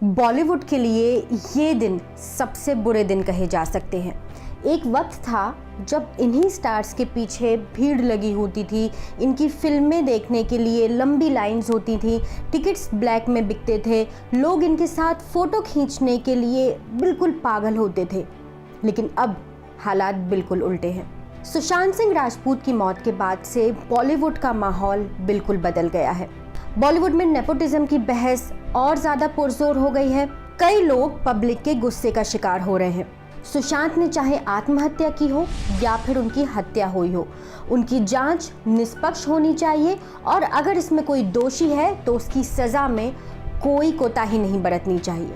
बॉलीवुड के लिए ये दिन सबसे बुरे दिन कहे जा सकते हैं। एक वक्त था जब इन्हीं स्टार्स के पीछे भीड़ लगी होती थी, इनकी फिल्में देखने के लिए लंबी लाइंस होती थी, टिकट्स ब्लैक में बिकते थे, लोग इनके साथ फ़ोटो खींचने के लिए बिल्कुल पागल होते थे। लेकिन अब हालात बिल्कुल उल्टे हैं। सुशांत सिंह राजपूत की मौत के बाद से बॉलीवुड का माहौल बिल्कुल बदल गया है। बॉलीवुड में नेपोटिज्म की बहस और ज़्यादा पुरजोर हो गई है। कई लोग पब्लिक के गुस्से का शिकार हो रहे हैं। सुशांत ने चाहे आत्महत्या की हो या फिर उनकी हत्या हुई हो, उनकी जांच निष्पक्ष होनी चाहिए और अगर इसमें कोई दोषी है तो उसकी सज़ा में कोई कोताही नहीं बरतनी चाहिए।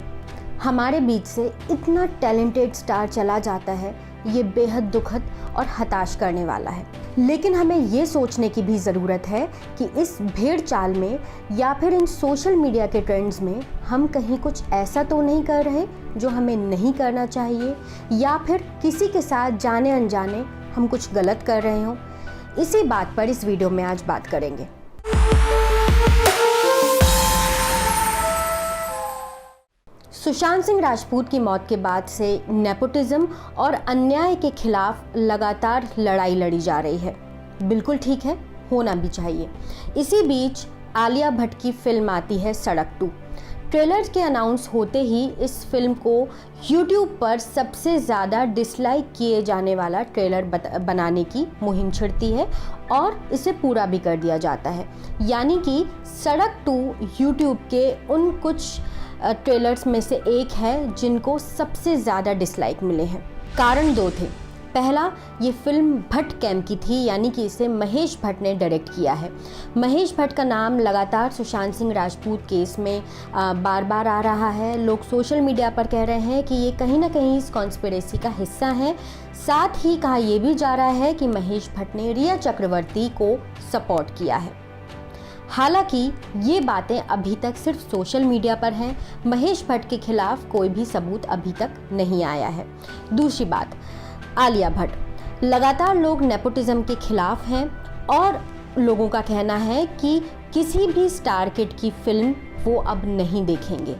हमारे बीच से इतना टैलेंटेड स्टार चला जाता है, ये बेहद दुखद और हताश करने वाला है। लेकिन हमें ये सोचने की भी ज़रूरत है कि इस भेड़ चाल में या फिर इन सोशल मीडिया के ट्रेंड्स में हम कहीं कुछ ऐसा तो नहीं कर रहे जो हमें नहीं करना चाहिए, या फिर किसी के साथ जाने अनजाने हम कुछ गलत कर रहे हों। इसी बात पर इस वीडियो में आज बात करेंगे। सुशांत सिंह राजपूत की मौत के बाद से नेपोटिज्म और अन्याय के खिलाफ लगातार लड़ाई लड़ी जा रही है। बिल्कुल ठीक है, होना भी चाहिए। इसी बीच आलिया भट्ट की फिल्म आती है सड़क 2। ट्रेलर के अनाउंस होते ही इस फिल्म को YouTube पर सबसे ज़्यादा डिसलाइक किए जाने वाला ट्रेलर बनाने की मुहिम छिड़ती है और इसे पूरा भी कर दिया जाता है। यानी कि सड़क 2 YouTube के उन कुछ ट्रेलर्स में से एक है जिनको सबसे ज़्यादा डिसलाइक मिले हैं। कारण दो थे। पहला, ये फिल्म भट्ट कैंप की थी, यानी कि इसे महेश भट्ट ने डायरेक्ट किया है। महेश भट्ट का नाम लगातार सुशांत सिंह राजपूत केस में बार बार आ रहा है। लोग सोशल मीडिया पर कह रहे हैं कि ये कहीं ना कहीं इस कॉन्स्पिरेसी का हिस्सा है। साथ ही कहा यह भी जा रहा है कि महेश भट्ट ने रिया चक्रवर्ती को सपोर्ट किया है। हालांकि ये बातें अभी तक सिर्फ सोशल मीडिया पर हैं। महेश भट्ट के खिलाफ कोई भी सबूत अभी तक नहीं आया है। दूसरी बात, आलिया भट्ट। लगातार लोग नेपोटिज्म के खिलाफ हैं और लोगों का कहना है कि किसी भी स्टार किड की फिल्म वो अब नहीं देखेंगे।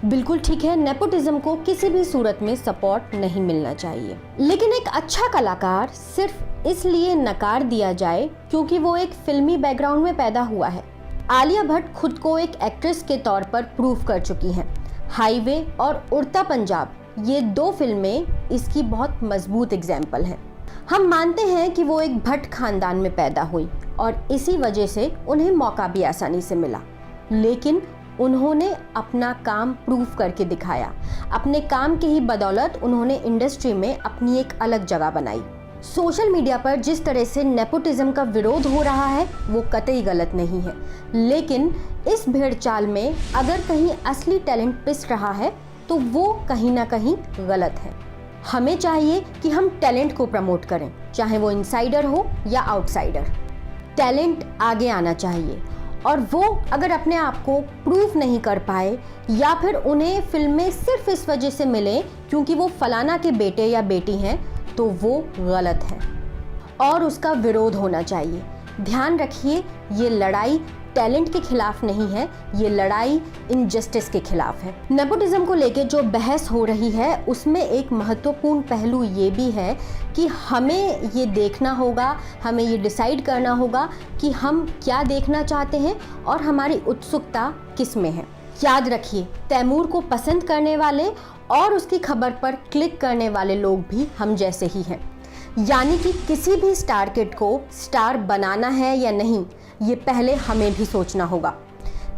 बिल्कुल ठीक है, नेपोटिज्म को किसी भी सूरत में सपोर्ट नहीं मिलना चाहिए। लेकिन एक अच्छा कलाकार सिर्फ इसलिए नकार दिया जाए क्योंकि वो एक फिल्मी बैकग्राउंड में पैदा हुआ है। आलिया भट्ट खुद को एक एक्ट्रेस के तौर पर प्रूव कर चुकी हैं। हाईवे और उड़ता पंजाब, ये 2 फिल्में इसकी बहुत मजबूत एग्जाम्पल हैं। हम मानते हैं कि वो एक भट्ट खानदान में पैदा हुई और इसी वजह से उन्हें मौका भी आसानी से मिला। लेकिन उन्होंने अपना काम प्रूव करके दिखाया। अपने काम की ही बदौलत उन्होंने इंडस्ट्री में अपनी एक अलग जगह बनाई। सोशल मीडिया पर जिस तरह से नेपोटिज्म का विरोध हो रहा है वो कतई गलत नहीं है, लेकिन इस भेड़ चाल में अगर कहीं असली टैलेंट पिस रहा है तो वो कहीं ना कहीं गलत है। हमें चाहिए कि हम टैलेंट को प्रमोट करें, चाहे वो इनसाइडर हो या आउटसाइडर। टैलेंट आगे आना चाहिए और वो अगर अपने आप को प्रूफ नहीं कर पाए या फिर उन्हें फिल्में सिर्फ इस वजह से मिले क्योंकि वो फलाना के बेटे या बेटी हैं तो वो गलत है और उसका विरोध होना चाहिए। ध्यान रखिए, ये लड़ाई टैलेंट के खिलाफ नहीं है, ये लड़ाई इनजस्टिस के खिलाफ है। नेपोटिज्म को लेके जो बहस हो रही है उसमें एक महत्वपूर्ण पहलू ये भी है कि हमें ये देखना होगा, हमें ये डिसाइड करना होगा कि हम क्या देखना चाहते हैं और हमारी उत्सुकता किस में है। याद रखिए, तैमूर को पसंद करने वाले और उसकी खबर पर क्लिक करने वाले लोग भी हम जैसे ही हैं। यानी कि किसी भी स्टार किड को स्टार बनाना है या नहीं, ये पहले हमें भी सोचना होगा।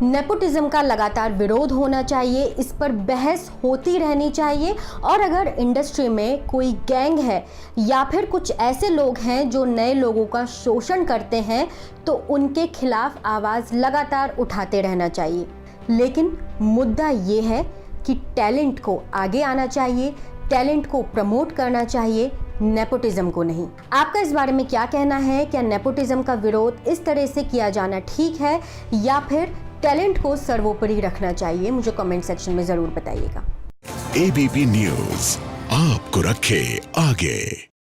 नेपोटिज्म का लगातार विरोध होना चाहिए, इस पर बहस होती रहनी चाहिए और अगर इंडस्ट्री में कोई गैंग है या फिर कुछ ऐसे लोग हैं जो नए लोगों का शोषण करते हैं तो उनके खिलाफ आवाज़ लगातार उठाते रहना चाहिए। लेकिन मुद्दा ये है कि टैलेंट को आगे आना चाहिए, टैलेंट को प्रमोट करना चाहिए, नेपोटिज्म को नहीं। आपका इस बारे में क्या कहना है? क्या नेपोटिज्म का विरोध इस तरह से किया जाना ठीक है या फिर टैलेंट को सर्वोपरि रखना चाहिए? मुझे कमेंट सेक्शन में ज़रूर बताइएगा। ABP न्यूज़ आपको रखे आगे।